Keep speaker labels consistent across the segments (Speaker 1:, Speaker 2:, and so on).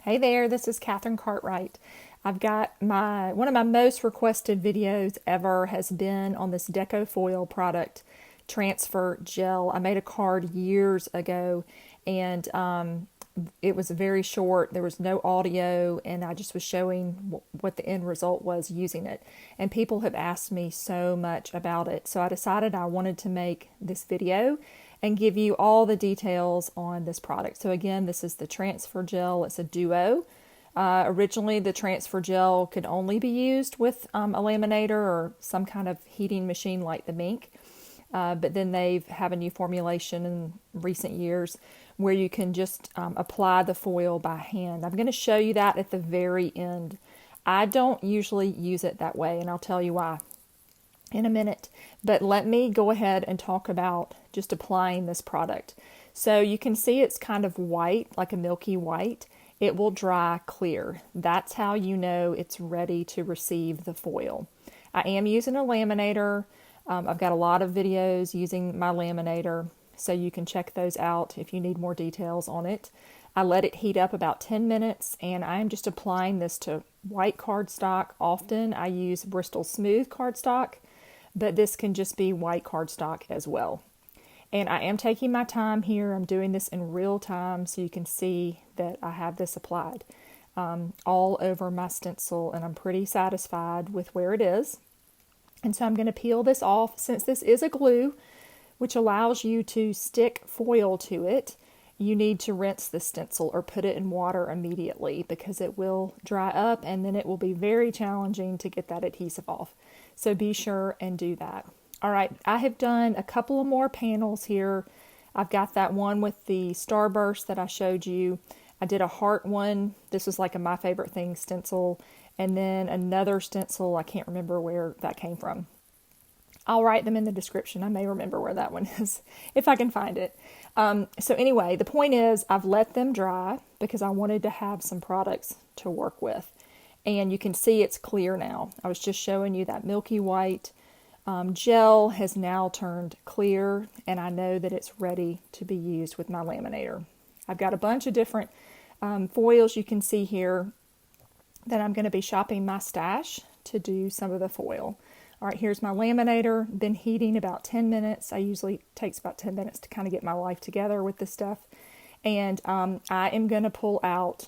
Speaker 1: Hey there, this is Katherine Cartwright. I've got one of my most requested videos ever has been on this Deco foil product, transfer gel. I made a card years ago and it was very short. There was no audio and I just was showing what the end result was using it. And people have asked me so much about it. So I decided I wanted to make this video and give you all the details on this product. So again, this is the transfer gel. It's a duo. Originally, the transfer gel could only be used with a laminator or some kind of heating machine like the Mink. But then they have a new formulation in recent years where you can just apply the foil by hand. I'm going to show you that at the very end. I don't usually use it that way, and I'll tell you why in a minute. But let me go ahead and talk about just applying this product. So you can see it's kind of white, like a milky white. It will dry clear. That's how you know it's ready to receive the foil. I am using a laminator. I've got a lot of videos using my laminator, so you can check those out if you need more details on it. I let it heat up about 10 minutes, and I'm just applying this to white cardstock. Often I use Bristol Smooth cardstock, but this can just be white cardstock as well. And I am taking my time here. I'm doing this in real time so you can see that I have this applied all over my stencil, and I'm pretty satisfied with where it is. And so I'm going to peel this off. Since this is a glue, which allows you to stick foil to it, you need to rinse the stencil or put it in water immediately because it will dry up and then it will be very challenging to get that adhesive off. So be sure and do that. All right, I have done a couple of more panels here. I've got that one with the starburst that I showed you. I did a heart one. This was like a My Favorite Thing stencil. And then another stencil, I can't remember where that came from. I'll write them in the description. I may remember where that one is, if I can find it. So anyway, the point is I've let them dry because I wanted to have some products to work with. And you can see it's clear now. I was just showing you that milky white gel has now turned clear, and I know that it's ready to be used with my laminator. I've got a bunch of different foils you can see here that I'm going to be shopping my stash to do some of the foil. All right, here's my laminator, been heating about 10 minutes. It takes about 10 minutes to kind of get my life together with this stuff. And I am going to pull out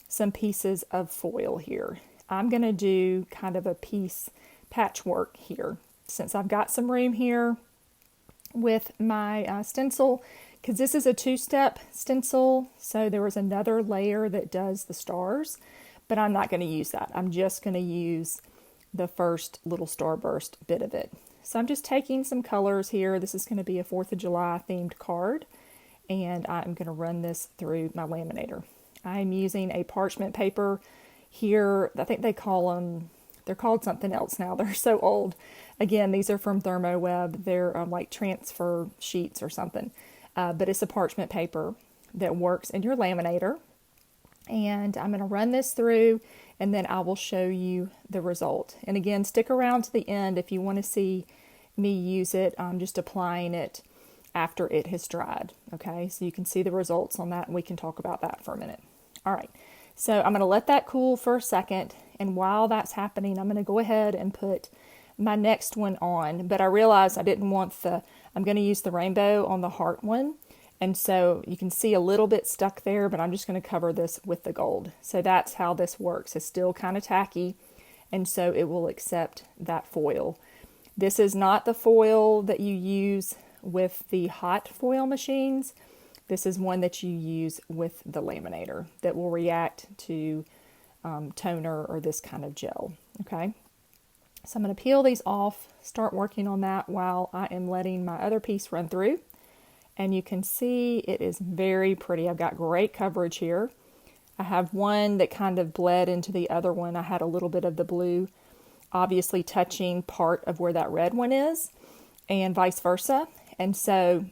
Speaker 1: some pieces of foil here. I'm going to do kind of a piece patchwork here. Since I've got some room here with my stencil, because this is a two-step stencil, so there was another layer that does the stars, but I'm not going to use that. I'm just going to use the first little starburst bit of it. So I'm just taking some colors here. This is going to be a 4th of July themed card, and I'm going to run this through my laminator. I'm using a parchment paper here. I think they're called something else now. They're so old. Again, these are from Thermoweb. They're like transfer sheets or something. But it's a parchment paper that works in your laminator. And I'm going to run this through, and then I will show you the result. And again, stick around to the end if you want to see me use it. I'm just applying it after it has dried. Okay, so you can see the results on that, and we can talk about that for a minute. All right, so I'm going to let that cool for a second, and while that's happening, I'm going to go ahead and put my next one on. But I realized I didn't want I'm going to use the rainbow on the heart one. And so you can see a little bit stuck there, but I'm just going to cover this with the gold. So that's how this works. It's still kind of tacky, and so it will accept that foil. This is not the foil that you use with the hot foil machines. This is one that you use with the laminator that will react to toner or this kind of gel. Okay, so I'm going to peel these off, start working on that while I am letting my other piece run through. And you can see it is very pretty. I've got great coverage here. I have one that kind of bled into the other one. I had a little bit of the blue obviously touching part of where that red one is, and vice versa. And so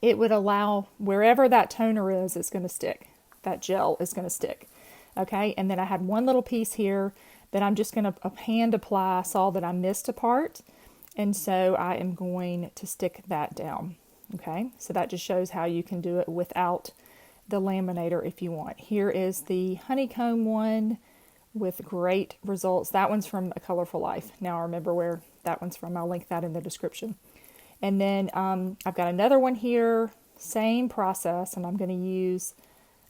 Speaker 1: it would allow wherever that toner is, it's going to stick. That gel is going to stick. Okay, and then I had one little piece here that I'm just going to hand apply. I saw that I missed a part. And so I am going to stick that down. Okay, so that just shows how you can do it without the laminator if you want. Here is the honeycomb one with great results. That one's from A Colorful Life. Now I remember where that one's from. I'll link that in the description. And then I've got another one here, same process, and I'm going to use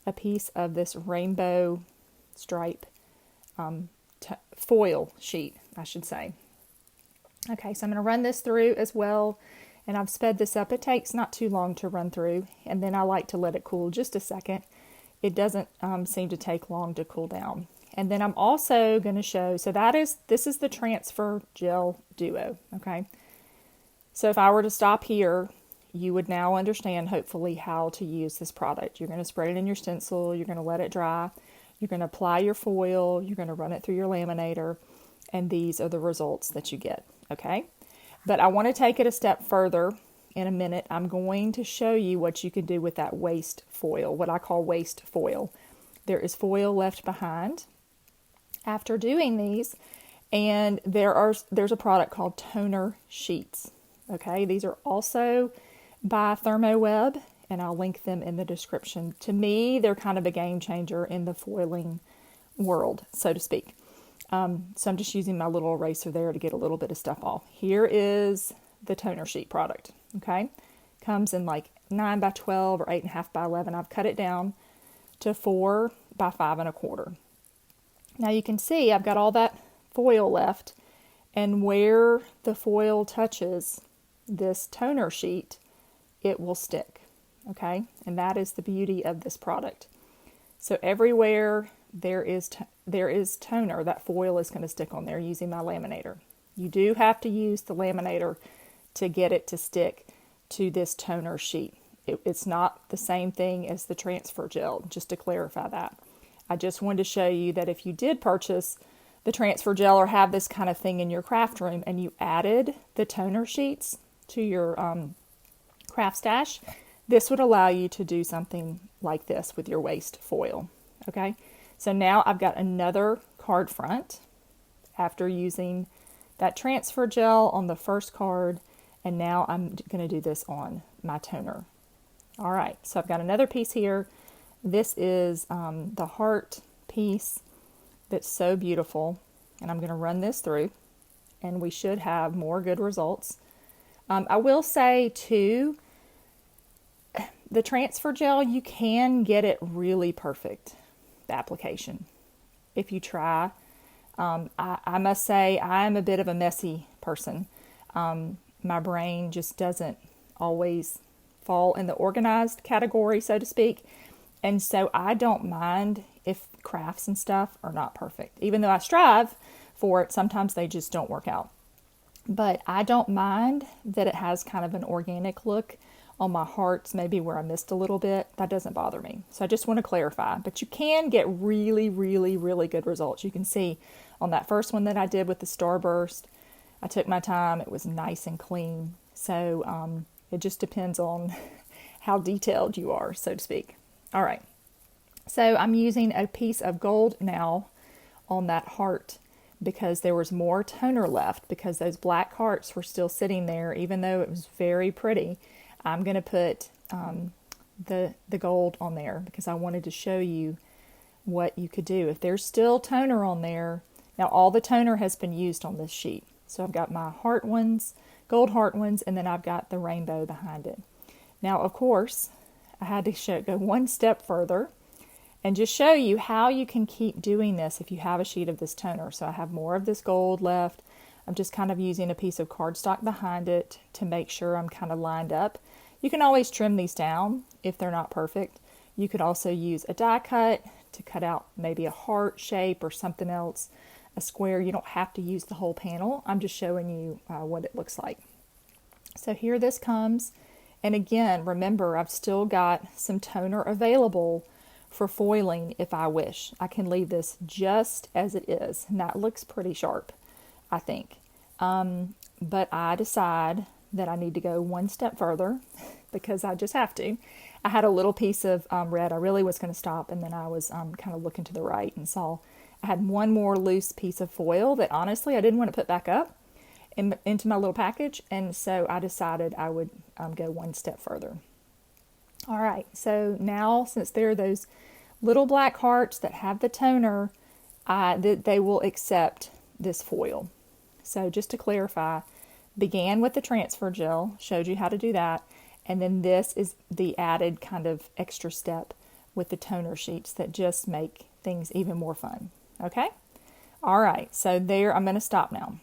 Speaker 1: a piece of this rainbow stripe foil sheet, I should say. Okay, so I'm going to run this through as well, and I've sped this up. It takes not too long to run through, and then I like to let it cool just a second. It doesn't seem to take long to cool down. And then I'm also going to show, so this is the Transfer Gel Duo, okay? So if I were to stop here, you would now understand, hopefully, how to use this product. You're going to spread it in your stencil, you're going to let it dry, you're going to apply your foil, you're going to run it through your laminator, and these are the results that you get, okay? But I want to take it a step further in a minute. I'm going to show you what you can do with that waste foil, what I call waste foil. There is foil left behind after doing these, and there's a product called toner sheets. Okay, these are also by Thermoweb, and I'll link them in the description. To me, they're kind of a game changer in the foiling world, so to speak. So I'm just using my little eraser there to get a little bit of stuff off. Here is the toner sheet product. Okay, comes in like 9 by 12 or 8.5 by 11. I've cut it down to 4 by 5 1/4. Now you can see I've got all that foil left, and where the foil touches this toner sheet, it will stick, okay? And that is the beauty of this product. So everywhere there is toner, that foil is going to stick on there using my laminator. You do have to use the laminator to get it to stick to this toner sheet. It's not the same thing as the transfer gel, just to clarify that. I just wanted to show you that if you did purchase the transfer gel or have this kind of thing in your craft room and you added the toner sheets to your craft stash, this would allow you to do something like this with your waste foil. Okay, so now I've got another card front after using that transfer gel on the first card, and now I'm going to do this on my toner. All right, so I've got another piece here. This is the heart piece that's so beautiful, and I'm going to run this through, and we should have more good results. I will say too, the transfer gel, you can get it really perfect, the application, if you try. I must say I am a bit of a messy person. My brain just doesn't always fall in the organized category, so to speak. And so I don't mind if crafts and stuff are not perfect. Even though I strive for it, sometimes they just don't work out. But I don't mind that it has kind of an organic look on my hearts, maybe where I missed a little bit. That doesn't bother me. So I just want to clarify. But you can get really, really, really good results. You can see on that first one that I did with the Starburst, I took my time. It was nice and clean. So it just depends on how detailed you are, so to speak. All right, so I'm using a piece of gold now on that heart because there was more toner left, because those black hearts were still sitting there even though it was very pretty. I'm going to put the gold on there because I wanted to show you what you could do. If there's still toner on there, now all the toner has been used on this sheet. So I've got my heart ones, gold heart ones, and then I've got the rainbow behind it. Now, of course, I had to go one step further and just show you how you can keep doing this if you have a sheet of this toner. So I have more of this gold left. I'm just kind of using a piece of cardstock behind it to make sure I'm kind of lined up. You can always trim these down if they're not perfect. You could also use a die cut to cut out maybe a heart shape or something else, a square. You don't have to use the whole panel. I'm just showing you what it looks like. So here this comes. And again, remember, I've still got some toner available for foiling if I wish. I can leave this just as it is, and that looks pretty sharp, I think. But I decide that I need to go one step further because I just have to. I had a little piece of red. I really was going to stop, and then I was kind of looking to the right and saw I had one more loose piece of foil that honestly I didn't want to put back up into my little package, and so I decided I would go one step further. All right, so now since there are those little black hearts that have the toner, they will accept this foil. So just to clarify, began with the transfer gel, showed you how to do that, and then this is the added kind of extra step with the toner sheets that just make things even more fun. Okay? All right, so there, I'm going to stop now.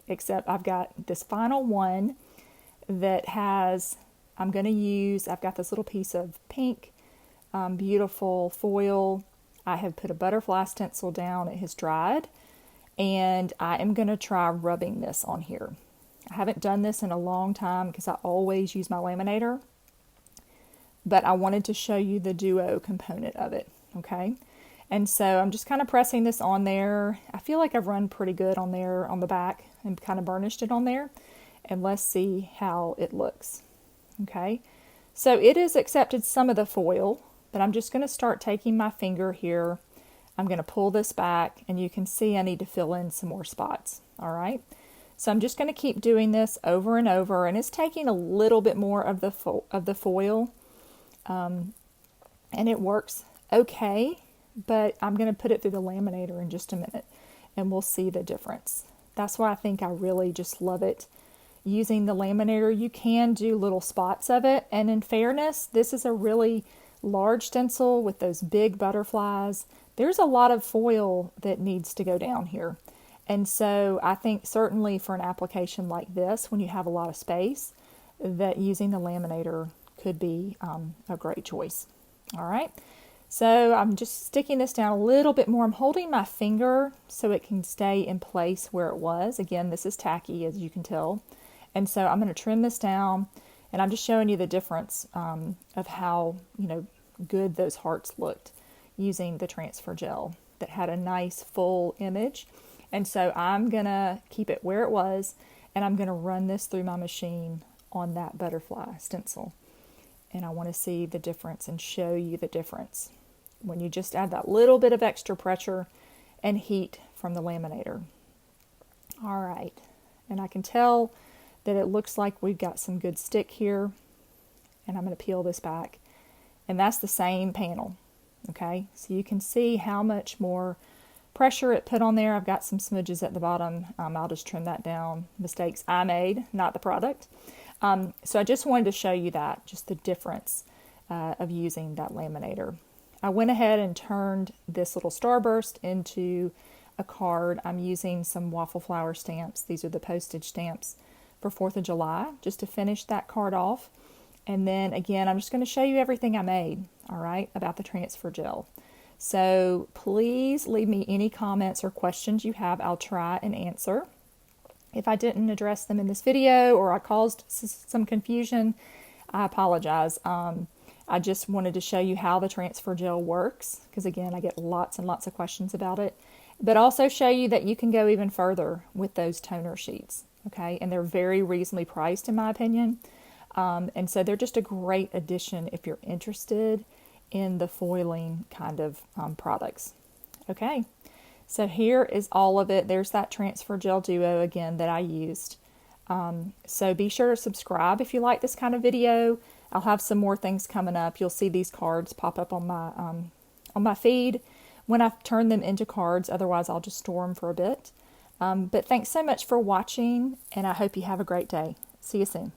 Speaker 1: Except I've got this final one that has, I've got this little piece of pink, beautiful foil. I have put a butterfly stencil down. It has dried. And I am going to try rubbing this on here. I haven't done this in a long time because I always use my laminator. But I wanted to show you the duo component of it, okay? And so I'm just kind of pressing this on there. I feel like I've run pretty good on there on the back and kind of burnished it on there. And let's see how it looks, okay? So it has accepted some of the foil, but I'm just going to start taking my finger here. I'm going to pull this back, and you can see I need to fill in some more spots, all right? So I'm just going to keep doing this over and over, and it's taking a little bit more of the foil, and it works okay, but I'm going to put it through the laminator in just a minute, and we'll see the difference. That's why I think I really just love it. Using the laminator, you can do little spots of it, and in fairness, this is a really large stencil with those big butterflies. There's a lot of foil that needs to go down here. And so I think certainly for an application like this, when you have a lot of space, that using the laminator could be a great choice. All right. So I'm just sticking this down a little bit more. I'm holding my finger so it can stay in place where it was. Again, this is tacky, as you can tell. And so I'm going to trim this down, and I'm just showing you the difference of how, good those hearts looked using the transfer gel that had a nice full image. And so I'm going to keep it where it was, and I'm going to run this through my machine on that butterfly stencil. And I want to see the difference and show you the difference when you just add that little bit of extra pressure and heat from the laminator. All right, and I can tell that it looks like we've got some good stick here, and I'm going to peel this back. And that's the same panel. Okay, so you can see how much more pressure it put on there. I've got some smudges at the bottom. I'll just trim that down. Mistakes I made, not the product. So I just wanted to show you that, just the difference of using that laminator. I went ahead and turned this little starburst into a card. I'm using some waffle flower stamps. These are the postage stamps for 4th of July, just to finish that card off. And then again, I'm just going to show you everything I made, all right, about the transfer gel. So please leave me any comments or questions you have. I'll try and answer. If I didn't address them in this video or I caused some confusion, I apologize. I just wanted to show you how the transfer gel works, because again, I get lots and lots of questions about it, but also show you that you can go even further with those toner sheets, okay? And they're very reasonably priced in my opinion. And so they're just a great addition if you're interested in the foiling kind of products. Okay, so here is all of it. There's that transfer gel duo again that I used. So be sure to subscribe if you like this kind of video. I'll have some more things coming up. You'll see these cards pop up on my feed when I've turned them into cards. Otherwise, I'll just store them for a bit. But thanks so much for watching, and I hope you have a great day. See you soon.